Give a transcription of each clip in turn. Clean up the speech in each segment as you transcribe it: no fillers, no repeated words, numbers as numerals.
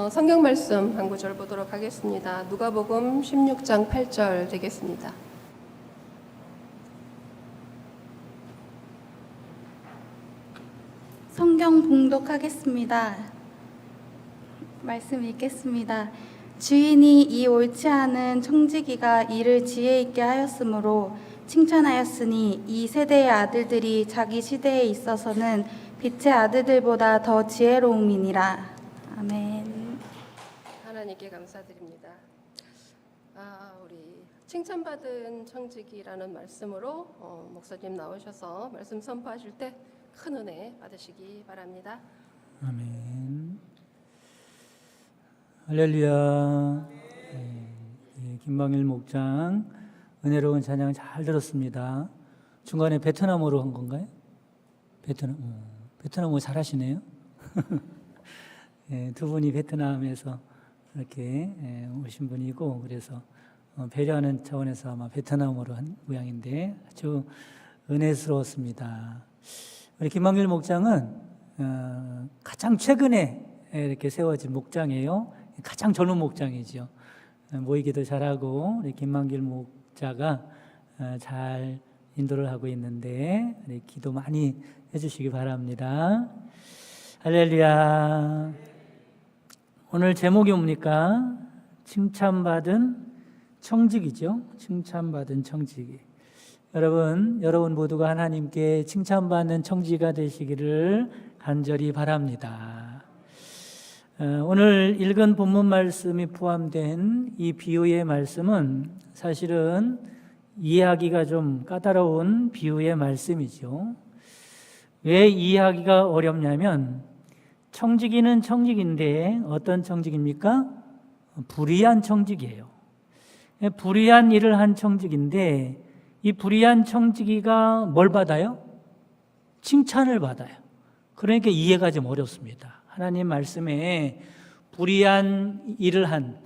성경 말씀 한 구절 보도록 하겠습니다. 누가복음 16장 8절 되겠습니다. 성경 봉독하겠습니다. 말씀 읽겠습니다. 주인이 이 옳지 않은 청지기가 이를 지혜 있게 하였으므로 칭찬하였으니 이 세대의 아들들이 자기 시대에 있어서는 빛의 아들들보다 더 지혜로움이니라. 아멘. 하나님께 감사드립니다. 우리 칭찬받은 청지기라는 말씀으로 목사님 나오셔서 말씀 선포하실 때 큰 은혜 받으시기 바랍니다. 아멘. 할렐루야. 김방일 목장 은혜로운 찬양 잘 들었습니다. 중간에 베트남어로 한 건가요? 베트남어 잘하시네요. 두 분이 베트남에서 이렇게 오신 분이고, 그래서 배려하는 차원에서 아마 베트남어로 한 모양인데 아주 은혜스러웠습니다. 우리 김방일 목장은 가장 최근에 이렇게 세워진 목장이에요. 가장 젊은 목장이죠. 모이기도 잘하고 우리 김방길 목자가 잘 인도를 하고 있는데 기도 많이 해주시기 바랍니다. 할렐루야. 오늘 제목이 뭡니까? 칭찬받은 청지기죠. 칭찬받은 청지기. 여러분 모두가 하나님께 칭찬받는 청지기가 되시기를 간절히 바랍니다. 오늘 읽은 본문 말씀이 포함된 이 비유의 말씀은 사실은 이해하기가 좀 까다로운 비유의 말씀이죠. 왜 이해하기가 어렵냐면 청지기는 청지기인데 어떤 청지기입니까? 불의한 청지기예요. 불의한 일을 한 청지기인데 이 불의한 청지기가 뭘 받아요? 칭찬을 받아요. 그러니까 이해가 좀 어렵습니다. 하나님 말씀에 불의한 일을 한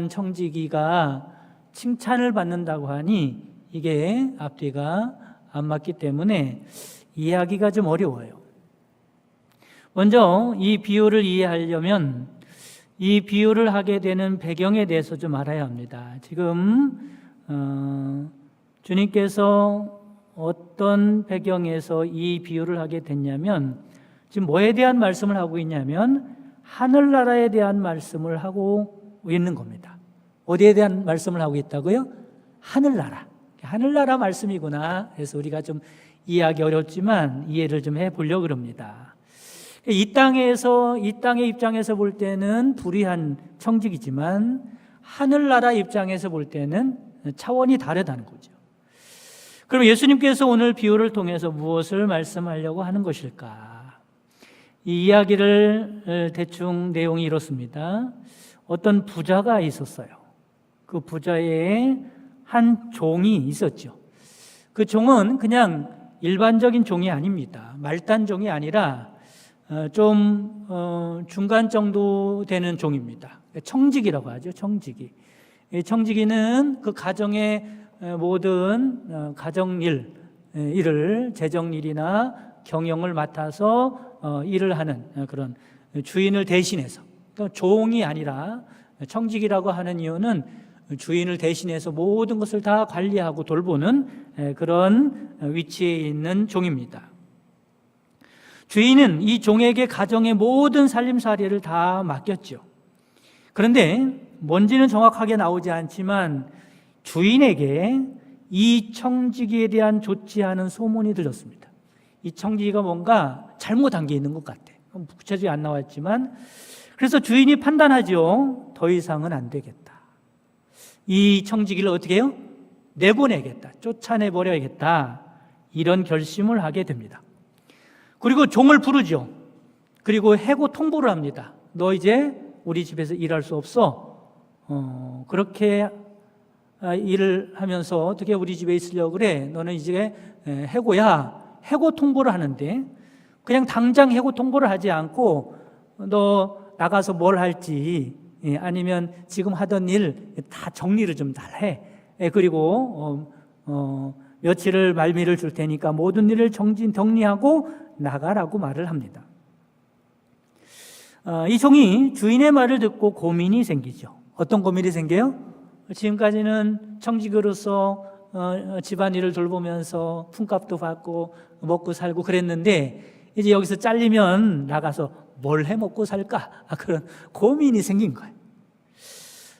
청지기가 칭찬을 받는다고 하니 이게 앞뒤가 안 맞기 때문에 이해하기가 좀 어려워요. 먼저 이 비유를 이해하려면 이 비유를 하게 되는 배경에 대해서 좀 알아야 합니다. 지금 주님께서 어떤 배경에서 이 비유를 하게 됐냐면 지금 뭐에 대한 말씀을 하고 있냐면 하늘나라에 대한 말씀을 하고 있는 겁니다. 어디에 대한 말씀을 하고 있다고요? 하늘나라 말씀이구나 해서 우리가 좀 이해하기 어렵지만 이해를 좀 해보려고 합니다. 이 땅의 입장에서 볼 때는 불의한 청지기지만 하늘나라 입장에서 볼 때는 차원이 다르다는 거죠. 그럼 예수님께서 오늘 비유를 통해서 무엇을 말씀하려고 하는 것일까? 이 이야기를 대충 내용이 이렇습니다. 어떤 부자가 있었어요. 그 부자의 한 종이 있었죠. 그 종은 그냥 일반적인 종이 아닙니다. 말단 종이 아니라 좀 중간 정도 되는 종입니다. 청지기라고 하죠. 청지기. 청지기는 그 가정의 모든 가정일을 재정일이나 경영을 맡아서 일을 하는 그런 주인을 대신해서, 그러니까 종이 아니라 청지기라고 하는 이유는 주인을 대신해서 모든 것을 다 관리하고 돌보는 그런 위치에 있는 종입니다. 주인은 이 종에게 가정의 모든 살림살이를 다 맡겼죠. 그런데 뭔지는 정확하게 나오지 않지만 주인에게 이 청지기에 대한 좋지 않은 소문이 들렸습니다. 이 청지기가 뭔가 잘못한 게 있는 것 같아. 구체적이 안 나왔지만, 그래서 주인이 판단하죠. 더 이상은 안 되겠다. 이 청지기를 어떻게 해요? 내보내겠다. 쫓아내버려야겠다. 이런 결심을 하게 됩니다. 그리고 종을 부르죠. 그리고 해고 통보를 합니다. 너 이제 우리 집에서 일할 수 없어. 그렇게 일을 하면서 어떻게 우리 집에 있으려고 그래? 너는 이제 해고야. 해고 통보를 하는데 그냥 당장 해고 통보를 하지 않고 너 나가서 뭘 할지 아니면 지금 하던 일 다 정리를 좀 잘 해. 그리고 며칠을 말미를 줄 테니까 모든 일을 정리하고 나가라고 말을 합니다. 이 종이 주인의 말을 듣고 고민이 생기죠. 어떤 고민이 생겨요? 지금까지는 청지기로서 집안일을 돌보면서 품값도 받고 먹고 살고 그랬는데 이제 여기서 잘리면 나가서 뭘 해 먹고 살까? 그런 고민이 생긴 거예요.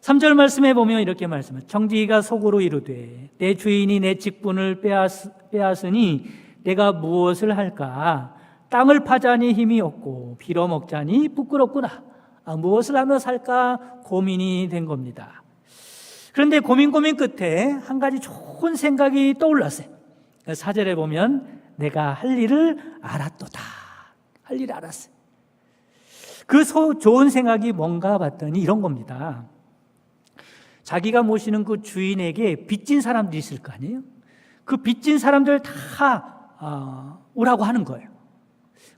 3절 말씀에 보면 이렇게 말씀해요. 청지기가 속으로 이르되 내 주인이 내 직분을 빼앗으니 내가 무엇을 할까? 땅을 파자니 힘이 없고 빌어먹자니 부끄럽구나. 무엇을 하며 살까 고민이 된 겁니다. 그런데 고민 끝에 한 가지 좋은 생각이 떠올랐어요. 4절에 보면 내가 할 일을 알았도다. 할 일을 알았어요. 그 좋은 생각이 뭔가 봤더니 이런 겁니다. 자기가 모시는 그 주인에게 빚진 사람들이 있을 거 아니에요? 그 빚진 사람들 다 오라고 하는 거예요.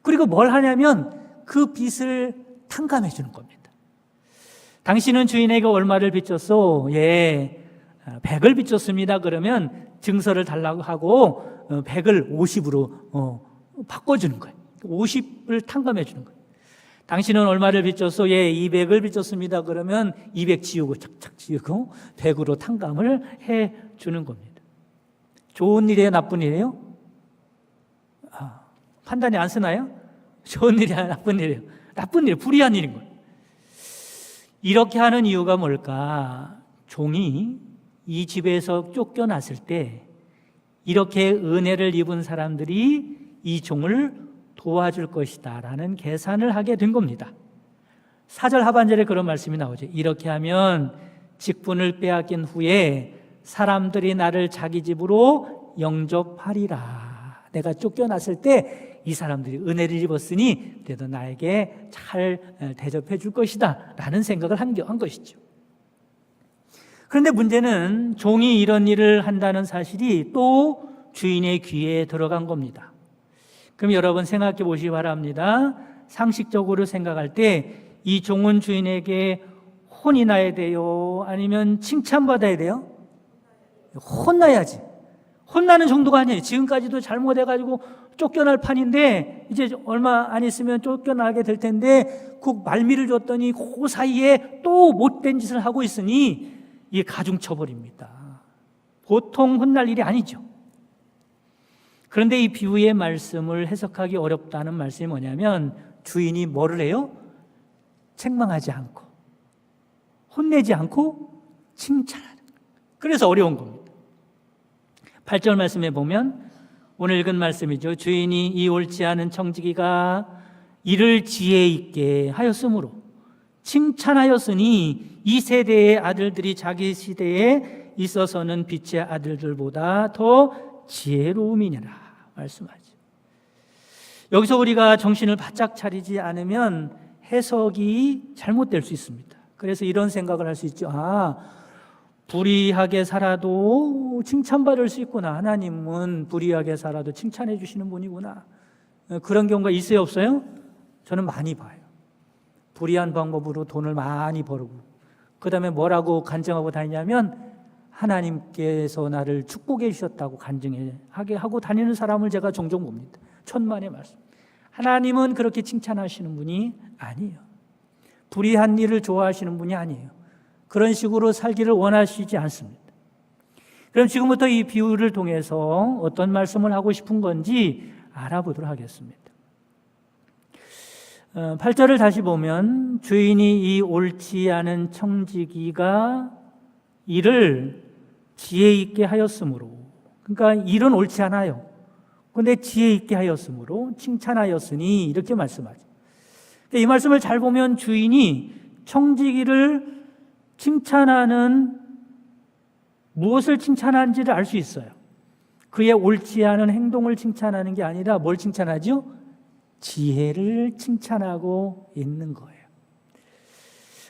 그리고 뭘 하냐면 그 빚을 탕감해 주는 겁니다. 당신은 주인에게 얼마를 빚졌소? 예, 100을 빚졌습니다. 그러면 증서를 달라고 하고 100을 50으로 바꿔주는 거예요. 50을 탕감해 주는 거예요. 당신은 얼마를 빚졌소? 예, 200을 빚졌습니다. 그러면 200 지우고 착착 지우고 100으로 탕감을 해 주는 겁니다. 좋은 일이에요? 나쁜 일이에요? 판단이 안 쓰나요? 좋은 일이야, 나쁜 일이에요? 나쁜 일, 불의한 일인 거예요. 이렇게 하는 이유가 뭘까? 종이 이 집에서 쫓겨났을 때 이렇게 은혜를 입은 사람들이 이 종을 도와줄 것이다 라는 계산을 하게 된 겁니다. 4절 하반절에 그런 말씀이 나오죠. 이렇게 하면 직분을 빼앗긴 후에 사람들이 나를 자기 집으로 영접하리라. 내가 쫓겨났을 때 이 사람들이 은혜를 입었으니 그래도 나에게 잘 대접해 줄 것이다 라는 생각을 한 것이죠. 그런데 문제는 종이 이런 일을 한다는 사실이 또 주인의 귀에 들어간 겁니다. 그럼 여러분 생각해 보시기 바랍니다. 상식적으로 생각할 때 이 종은 주인에게 혼이 나야 돼요? 아니면 칭찬받아야 돼요? 혼나야지. 혼나는 정도가 아니에요. 지금까지도 잘못해가지고 쫓겨날 판인데 이제 얼마 안 있으면 쫓겨나게 될 텐데 그 말미를 줬더니 그 사이에 또 못된 짓을 하고 있으니 이게 가중처벌입니다. 보통 혼날 일이 아니죠. 그런데 이 비유의 말씀을 해석하기 어렵다는 말씀이 뭐냐면 주인이 뭐를 해요? 책망하지 않고 혼내지 않고 칭찬하는 거예요. 그래서 어려운 겁니다. 8절 말씀에 보면 오늘 읽은 말씀이죠. 주인이 이 옳지 않은 청지기가 이를 지혜 있게 하였으므로 칭찬하였으니 이 세대의 아들들이 자기 시대에 있어서는 빛의 아들들보다 더 지혜로움이니라 말씀하죠. 여기서 우리가 정신을 바짝 차리지 않으면 해석이 잘못될 수 있습니다. 그래서 이런 생각을 할 수 있죠. 불의하게 살아도 칭찬받을 수 있구나. 하나님은 불의하게 살아도 칭찬해 주시는 분이구나. 그런 경우가 있어요, 없어요? 저는 많이 봐요. 불의한 방법으로 돈을 많이 벌고 그 다음에 뭐라고 간증하고 다니냐면 하나님께서 나를 축복해 주셨다고 간증하게 하고 다니는 사람을 제가 종종 봅니다. 천만의 말씀. 하나님은 그렇게 칭찬하시는 분이 아니에요. 불의한 일을 좋아하시는 분이 아니에요. 그런 식으로 살기를 원하시지 않습니다. 그럼 지금부터 이 비유를 통해서 어떤 말씀을 하고 싶은 건지 알아보도록 하겠습니다. 8절을 다시 보면 주인이 이 옳지 않은 청지기가 이를 지혜 있게 하였으므로, 그러니까 일은 옳지 않아요. 그런데 지혜 있게 하였으므로 칭찬하였으니 이렇게 말씀하죠. 이 말씀을 잘 보면 주인이 청지기를 칭찬하는 무엇을 칭찬하는지를 알 수 있어요. 그의 옳지 않은 행동을 칭찬하는 게 아니라 뭘 칭찬하죠? 지혜를 칭찬하고 있는 거예요.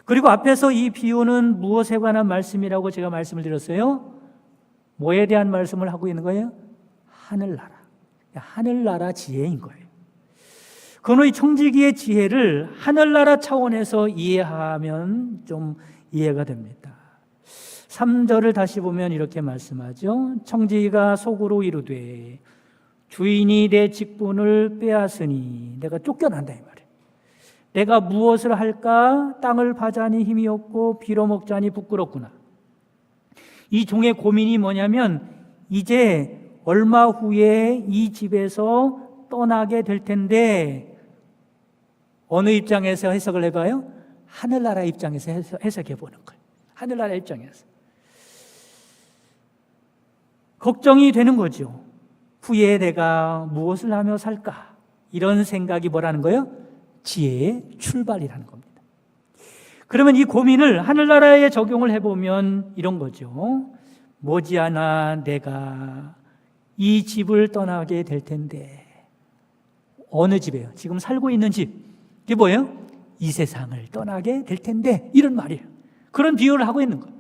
그리고 앞에서 이 비유는 무엇에 관한 말씀이라고 제가 말씀을 드렸어요? 뭐에 대한 말씀을 하고 있는 거예요? 하늘나라. 하늘나라 지혜인 거예요. 그의 청지기의 지혜를 하늘나라 차원에서 이해하면 좀 이해가 됩니다. 3절을 다시 보면 이렇게 말씀하죠. 청지기가 속으로 이르되 주인이 내 직분을 빼앗으니 내가 쫓겨난다 이 말이에요. 내가 무엇을 할까? 땅을 파자니 힘이 없고 빌어먹자니 부끄럽구나. 이 종의 고민이 뭐냐면 이제 얼마 후에 이 집에서 떠나게 될 텐데 어느 입장에서 해석을 해봐요? 하늘나라 입장에서 해석해 보는 거예요. 하늘나라 입장에서. 걱정이 되는 거죠. 후에 내가 무엇을 하며 살까? 이런 생각이 뭐라는 거예요? 지혜의 출발이라는 겁니다. 그러면 이 고민을 하늘나라에 적용을 해보면 이런 거죠. 머지않아 내가 이 집을 떠나게 될 텐데 어느 집이에요? 지금 살고 있는 집. 이게 뭐예요? 이 세상을 떠나게 될 텐데 이런 말이에요. 그런 비유를 하고 있는 거예요.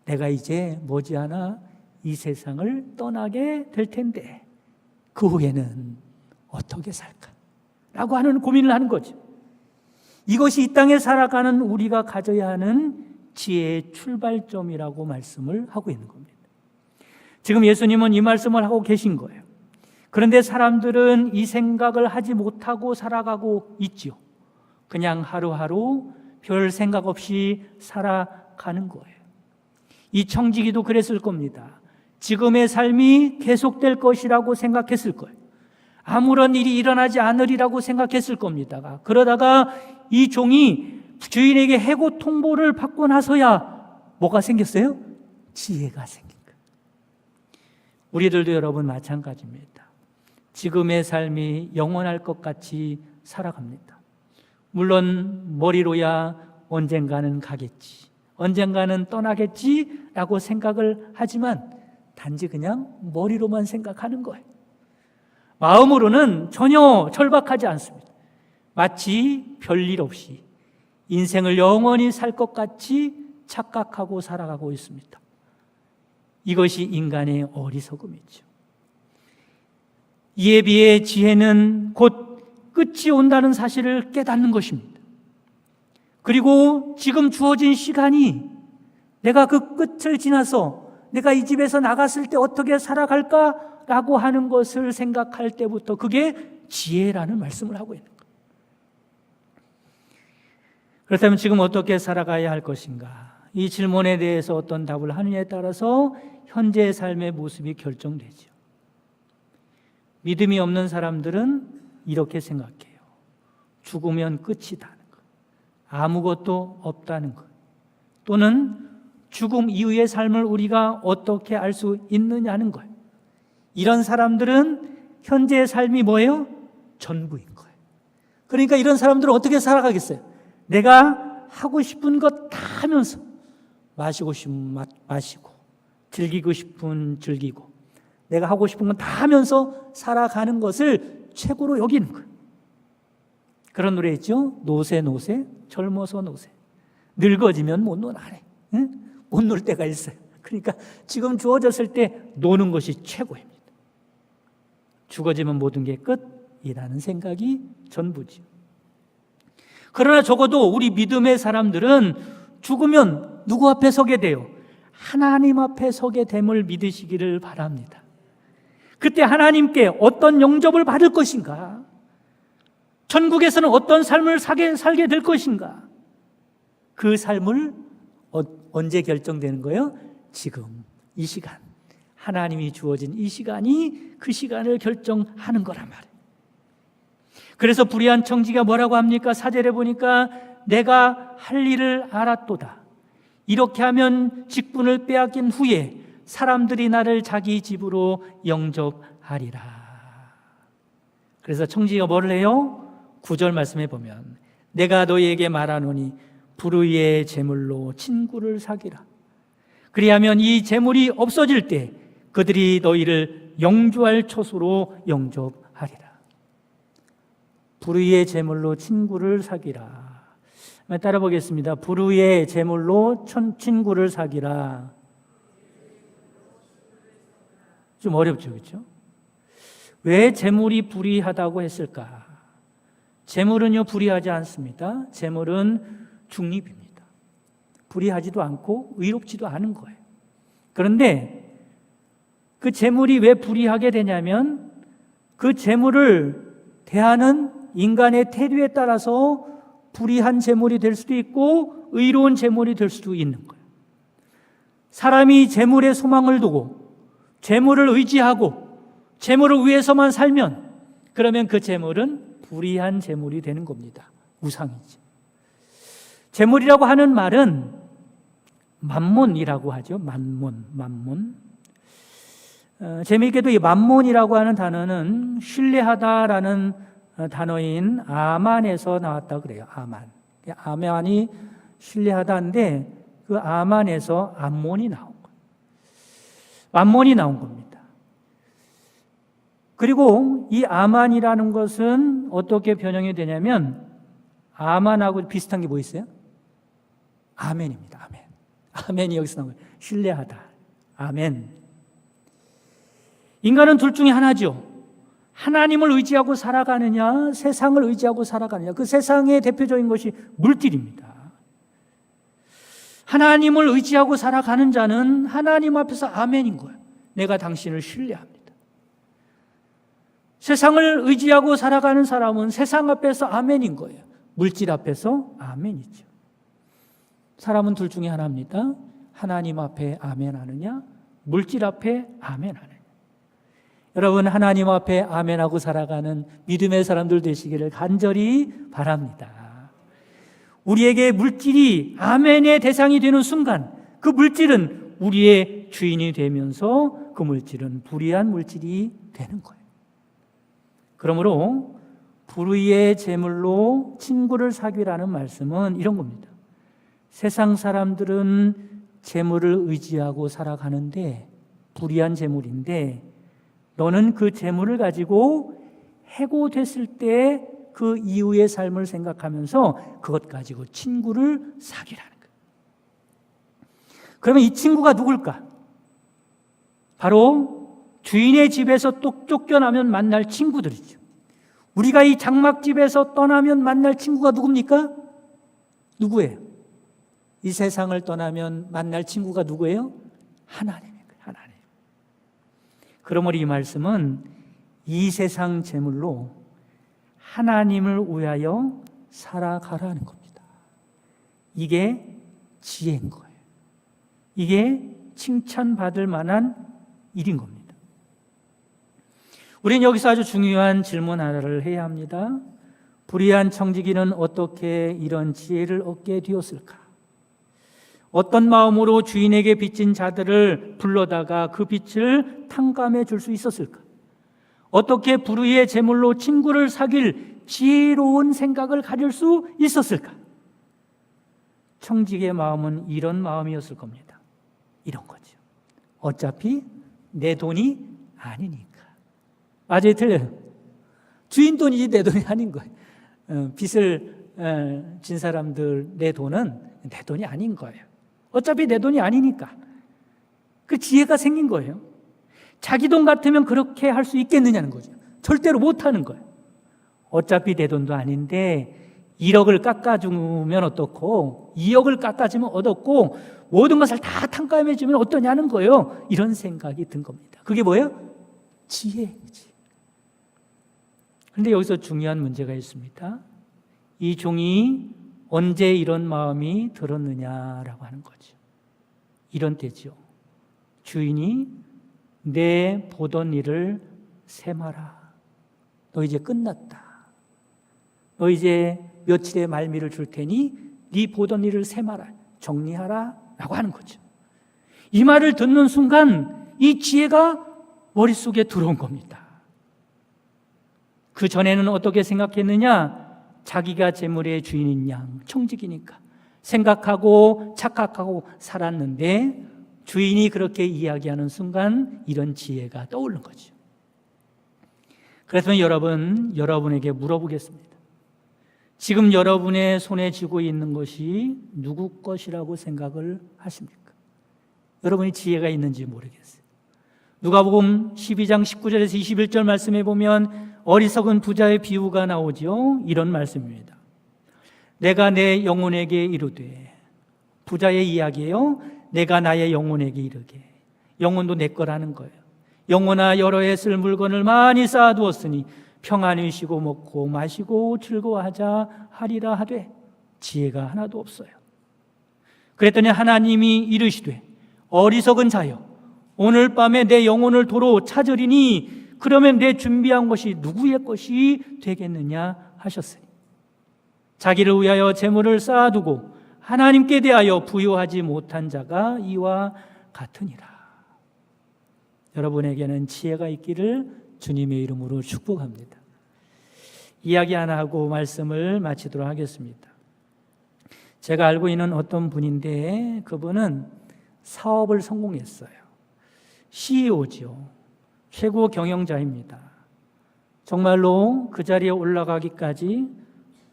내가 이제 머지않아 이 세상을 떠나게 될 텐데 그 후에는 어떻게 살까? 라고 하는 고민을 하는 거죠. 이것이 이 땅에 살아가는 우리가 가져야 하는 지혜의 출발점이라고 말씀을 하고 있는 겁니다. 지금 예수님은 이 말씀을 하고 계신 거예요. 그런데 사람들은 이 생각을 하지 못하고 살아가고 있지요. 그냥 하루하루 별 생각 없이 살아가는 거예요. 이 청지기도 그랬을 겁니다. 지금의 삶이 계속될 것이라고 생각했을 거예요. 아무런 일이 일어나지 않으리라고 생각했을 겁니다. 그러다가 이 종이 주인에게 해고 통보를 받고 나서야 뭐가 생겼어요? 지혜가 생긴 거예요. 우리들도 여러분 마찬가지입니다. 지금의 삶이 영원할 것 같이 살아갑니다. 물론 머리로야 언젠가는 가겠지, 언젠가는 떠나겠지라고 생각을 하지만 단지 그냥 머리로만 생각하는 거예요. 마음으로는 전혀 절박하지 않습니다. 마치 별일 없이 인생을 영원히 살 것 같이 착각하고 살아가고 있습니다. 이것이 인간의 어리석음이죠. 이에 비해 지혜는 곧 끝이 온다는 사실을 깨닫는 것입니다. 그리고 지금 주어진 시간이 내가 그 끝을 지나서 내가 이 집에서 나갔을 때 어떻게 살아갈까라고 하는 것을 생각할 때부터 그게 지혜라는 말씀을 하고 있는 거예요. 그렇다면 지금 어떻게 살아가야 할 것인가? 이 질문에 대해서 어떤 답을 하느냐에 따라서 현재의 삶의 모습이 결정되죠. 믿음이 없는 사람들은 이렇게 생각해요. 죽으면 끝이다는 것, 아무것도 없다는 것, 또는 죽음 이후의 삶을 우리가 어떻게 알 수 있느냐는 거예요. 이런 사람들은 현재의 삶이 뭐예요? 전부인 거예요. 그러니까 이런 사람들은 어떻게 살아가겠어요? 내가 하고 싶은 것 다 하면서 마시고 싶으면 마시고 즐기고 싶으면 즐기고 내가 하고 싶은 건 다 하면서 살아가는 것을 최고로 여기는 거예요. 그런 노래 있죠? 노세 노세 젊어서 노세 늙어지면 못 노나래. 응? 못 놀 때가 있어요. 그러니까 지금 주어졌을 때 노는 것이 최고입니다. 죽어지면 모든 게 끝이라는 생각이 전부죠. 그러나 적어도 우리 믿음의 사람들은 죽으면 누구 앞에 서게 돼요? 하나님 앞에 서게 됨을 믿으시기를 바랍니다. 그때 하나님께 어떤 영접을 받을 것인가? 천국에서는 어떤 삶을 살게 될 것인가? 그 삶을 언제 결정되는 거예요? 지금 이 시간, 하나님이 주어진 이 시간이 그 시간을 결정하는 거란 말이에요. 그래서 불의한 청지가 뭐라고 합니까? 4절에 보니까 내가 할 일을 알았도다. 이렇게 하면 직분을 빼앗긴 후에 사람들이 나를 자기 집으로 영접하리라. 그래서 청지가 뭐를 해요? 9절 말씀해 보면 내가 너희에게 말하노니 불의의 제물로 친구를 사귀라. 그리하면 이 제물이 없어질 때 그들이 너희를 영주할 처소로 영접하리라. 불의의 제물로 친구를 사귀라. 따라 보겠습니다. 불의의 제물로 친구를 사귀라. 좀 어렵죠, 그렇죠? 왜 제물이 불의하다고 했을까? 제물은요 불의하지 않습니다. 제물은 중립입니다. 불의하지도 않고 의롭지도 않은 거예요. 그런데 그 제물이 왜 불의하게 되냐면 그 제물을 대하는 인간의 태도에 따라서 불의한 제물이 될 수도 있고 의로운 제물이 될 수도 있는 거예요. 사람이 제물에 소망을 두고 제물을 의지하고 제물을 위해서만 살면 그러면 그 제물은 불의한 제물이 되는 겁니다. 우상이죠. 제물이라고 하는 말은 만몬이라고 하죠. 만몬. 재미있게도 이 만몬이라고 하는 단어는 신뢰하다라는 단어인 아만에서 나왔다 그래요. 아만이 신뢰하다인데 그 아만에서 암몬이 나온 거예요. 만몬이 나온 겁니다. 그리고 이 아만이라는 것은 어떻게 변형이 되냐면 아만하고 비슷한 게 뭐 있어요? 아멘입니다. 아멘. 아멘이 여기서 나온 거예요. 신뢰하다. 아멘. 인간은 둘 중에 하나죠. 하나님을 의지하고 살아가느냐, 세상을 의지하고 살아가느냐. 그 세상의 대표적인 것이 물질입니다. 하나님을 의지하고 살아가는 자는 하나님 앞에서 아멘인 거예요. 내가 당신을 신뢰합니다. 세상을 의지하고 살아가는 사람은 세상 앞에서 아멘인 거예요. 물질 앞에서 아멘이죠. 사람은 둘 중에 하나입니다. 하나님 앞에 아멘하느냐, 물질 앞에 아멘하느냐. 여러분, 하나님 앞에 아멘하고 살아가는 믿음의 사람들 되시기를 간절히 바랍니다. 우리에게 물질이 아멘의 대상이 되는 순간 그 물질은 우리의 주인이 되면서 그 물질은 불의한 물질이 되는 거예요. 그러므로 불의의 제물로 친구를 사귀라는 말씀은 이런 겁니다. 세상 사람들은 제물을 의지하고 살아가는데 불의한 제물인데 너는 그 제물을 가지고 해고됐을 때 그 이후의 삶을 생각하면서 그것 가지고 친구를 사귀라는 거예요. 그러면 이 친구가 누굴까? 바로 주인의 집에서 또 쫓겨나면 만날 친구들이죠. 우리가 이 장막집에서 떠나면 만날 친구가 누굽니까? 누구예요? 이 세상을 떠나면 만날 친구가 누구예요? 하나님이에요. 하나님. 그러므로 이 말씀은 이 세상 제물로 하나님을 위하여 살아가라는 겁니다. 이게 지혜인 거예요. 이게 칭찬받을 만한 일인 겁니다. 우리는 여기서 아주 중요한 질문 하나를 해야 합니다. 불의한 청지기는 어떻게 이런 지혜를 얻게 되었을까? 어떤 마음으로 주인에게 빚진 자들을 불러다가 그 빚을 탕감해 줄 수 있었을까? 어떻게 불의의 제물로 친구를 사귈 지혜로운 생각을 가질 수 있었을까? 청지기의 마음은 이런 마음이었을 겁니다. 이런 거죠. 어차피 내 돈이 아니니까. 맞아요, 틀려요. 주인 돈이지 내 돈이 아닌 거예요. 빚을 진 사람들 내 돈은 내 돈이 아닌 거예요. 어차피 내 돈이 아니니까. 그 지혜가 생긴 거예요. 자기 돈 같으면 그렇게 할 수 있겠느냐는 거죠. 절대로 못하는 거예요. 어차피 내 돈도 아닌데 1억을 깎아주면 어떻고 2억을 깎아주면 어떻고 모든 것을 다 탕감해주면 어떠냐는 거예요. 이런 생각이 든 겁니다. 그게 뭐예요? 지혜지. 그런데 여기서 중요한 문제가 있습니다. 이 종이 언제 이런 마음이 들었느냐라고 하는 거죠. 이런 때죠. 주인이 내 보던 일을 세마라. 너 이제 끝났다. 너 이제 며칠의 말미를 줄 테니 네 보던 일을 세마라. 정리하라. 라고 하는 거죠. 이 말을 듣는 순간 이 지혜가 머릿속에 들어온 겁니다. 그 전에는 어떻게 생각했느냐? 자기가 재물의 주인인 양, 청지기니까 생각하고 착각하고 살았는데 주인이 그렇게 이야기하는 순간 이런 지혜가 떠오른 거죠. 그래서 여러분에게 물어보겠습니다. 지금 여러분의 손에 쥐고 있는 것이 누구 것이라고 생각을 하십니까? 여러분이 지혜가 있는지 모르겠어요. 누가복음 12장 19절에서 21절 말씀에 보면 어리석은 부자의 비유가 나오죠. 이런 말씀입니다. 내가 내 영혼에게 이르되, 부자의 이야기예요. 내가 나의 영혼에게 이르게. 영혼도 내 거라는 거예요. 영혼아, 여러 해 쓸 물건을 많이 쌓아두었으니 평안히 쉬고 먹고 마시고 즐거워하자 하리라 하되, 지혜가 하나도 없어요. 그랬더니 하나님이 이르시되 어리석은 자여 오늘 밤에 내 영혼을 도로 찾으리니 그러면 내 준비한 것이 누구의 것이 되겠느냐 하셨으니 자기를 위하여 재물을 쌓아두고 하나님께 대하여 부요하지 못한 자가 이와 같으니라. 여러분에게는 지혜가 있기를 주님의 이름으로 축복합니다. 이야기 하나 하고 말씀을 마치도록 하겠습니다. 제가 알고 있는 어떤 분인데 그분은 사업을 성공했어요. CEO죠. 최고 경영자입니다. 정말로 그 자리에 올라가기까지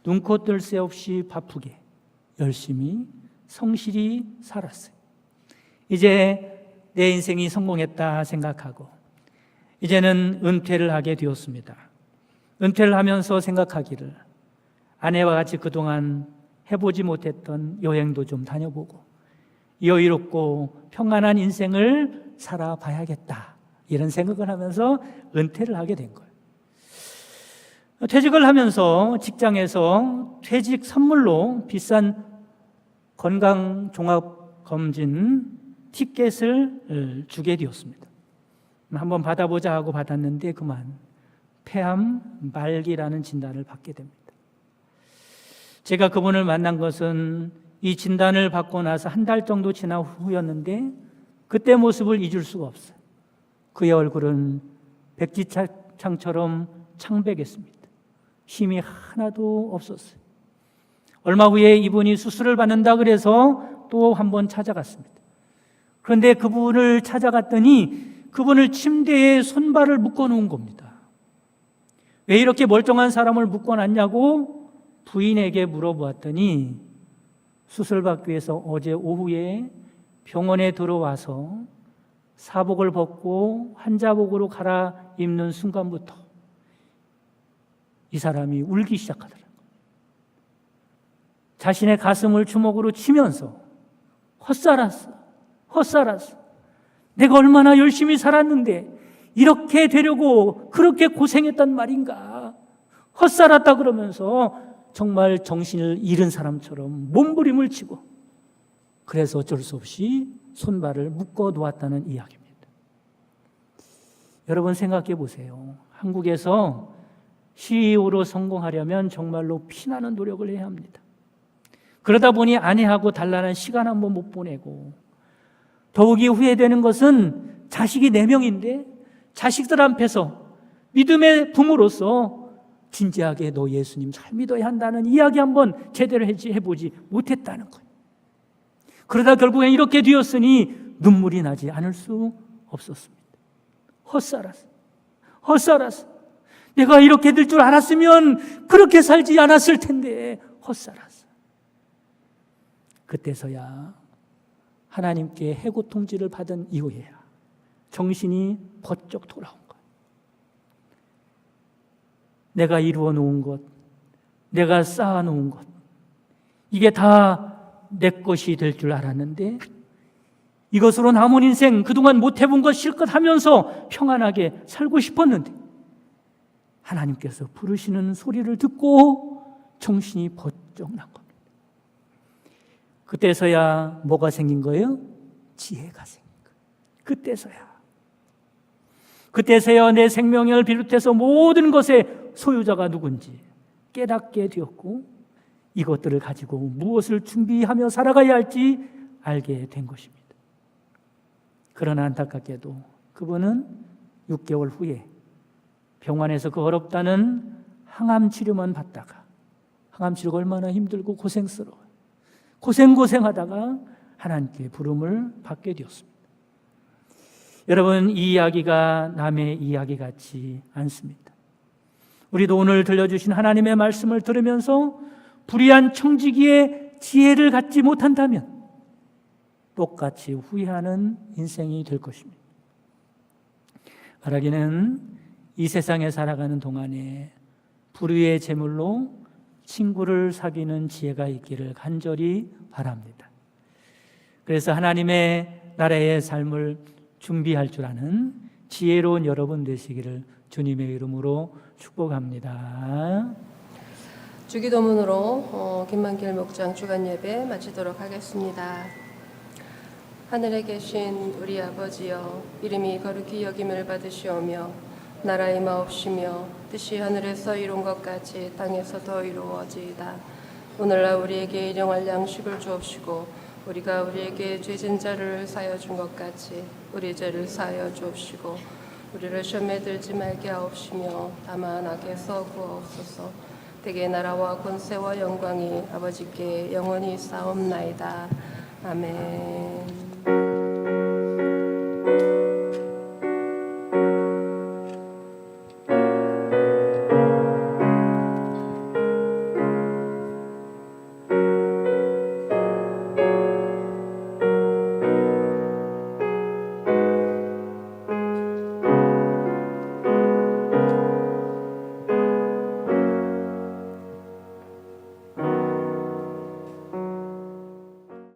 눈코 뜰 새 없이 바쁘게 열심히 성실히 살았어요. 이제 내 인생이 성공했다 생각하고 이제는 은퇴를 하게 되었습니다. 은퇴를 하면서 생각하기를 아내와 같이 그동안 해보지 못했던 여행도 좀 다녀보고 여유롭고 평안한 인생을 살아봐야겠다 이런 생각을 하면서 은퇴를 하게 된 거예요. 퇴직을 하면서 직장에서 퇴직 선물로 비싼 건강종합검진 티켓을 주게 되었습니다. 한번 받아보자 하고 받았는데 그만 폐암 말기라는 진단을 받게 됩니다. 제가 그분을 만난 것은 이 진단을 받고 나서 한 달 정도 지난 후였는데 그때 모습을 잊을 수가 없어요. 그의 얼굴은 백지창처럼 창백했습니다. 힘이 하나도 없었어요. 얼마 후에 이분이 수술을 받는다 그래서 또 한 번 찾아갔습니다. 그런데 그분을 찾아갔더니 그분을 침대에 손발을 묶어놓은 겁니다. 왜 이렇게 멀쩡한 사람을 묶어놨냐고 부인에게 물어보았더니 수술받기 위해서 어제 오후에 병원에 들어와서 사복을 벗고 환자복으로 갈아입는 순간부터 이 사람이 울기 시작하더라고요. 자신의 가슴을 주먹으로 치면서 헛살았어. 내가 얼마나 열심히 살았는데 이렇게 되려고 그렇게 고생했단 말인가. 헛살았다 그러면서 정말 정신을 잃은 사람처럼 몸부림을 치고 그래서 어쩔 수 없이 손발을 묶어 놓았다는 이야기입니다. 여러분 생각해 보세요. 한국에서 CEO로 성공하려면 정말로 피나는 노력을 해야 합니다. 그러다 보니 아내하고 단란한 시간 한번 못 보내고 더욱이 후회되는 것은 자식이 4명인데 자식들 앞에서 믿음의 부모로서 진지하게 너 예수님 잘 믿어야 한다는 이야기 한번 제대로 해보지 못했다는 거예요. 그러다 결국엔 이렇게 되었으니 눈물이 나지 않을 수 없었습니다. 헛살았어. 내가 이렇게 될 줄 알았으면 그렇게 살지 않았을 텐데 헛살았어. 그때서야 하나님께 해고 통지를 받은 이후에야 정신이 번쩍 돌아온 거예요. 내가 이루어 놓은 것, 내가 쌓아 놓은 것, 이게 다 내 것이 될 줄 알았는데 이것으로 남은 인생 그동안 못 해본 것 실컷 하면서 평안하게 살고 싶었는데 하나님께서 부르시는 소리를 듣고 정신이 번쩍 난 겁니다. 그때서야 뭐가 생긴 거예요? 지혜가 생긴 거예요. 그때서야 내 생명을 비롯해서 모든 것의 소유자가 누군지 깨닫게 되었고 이것들을 가지고 무엇을 준비하며 살아가야 할지 알게 된 것입니다. 그러나 안타깝게도 그분은 6개월 후에 병원에서 그 어렵다는 항암 치료만 받다가 항암 치료가 얼마나 힘들고 고생스러워요. 고생하다가 하나님께 부름을 받게 되었습니다. 여러분 이 이야기가 남의 이야기 같지 않습니다. 우리도 오늘 들려주신 하나님의 말씀을 들으면서 불의한 청지기의 지혜를 갖지 못한다면 똑같이 후회하는 인생이 될 것입니다. 바라기는 이 세상에 살아가는 동안에 불의의 재물로 친구를 사귀는 지혜가 있기를 간절히 바랍니다. 그래서 하나님의 나라의 삶을 준비할 줄 아는 지혜로운 여러분 되시기를 주님의 이름으로 축복합니다. 주기도문으로 김만길 목장 주간 예배 마치도록 하겠습니다. 하늘에 계신 우리 아버지여, 이름이 거룩히 여김을 받으시오며 나라의 마옵시며 뜻이 하늘에서 이룬 것 같이 땅에서도 이루어지이다. 오늘날 우리에게 일용할 양식을 주옵시고 우리가 우리에게 죄진 자를 사하여 준 것 같이 우리 죄를 사하여 주옵시고 우리를 시험에 들지 말게 하옵시며 다만 악에서 구하옵소서. 대개 나라와 권세와 영광이 아버지께 영원히 쌓옵나이다. 아멘.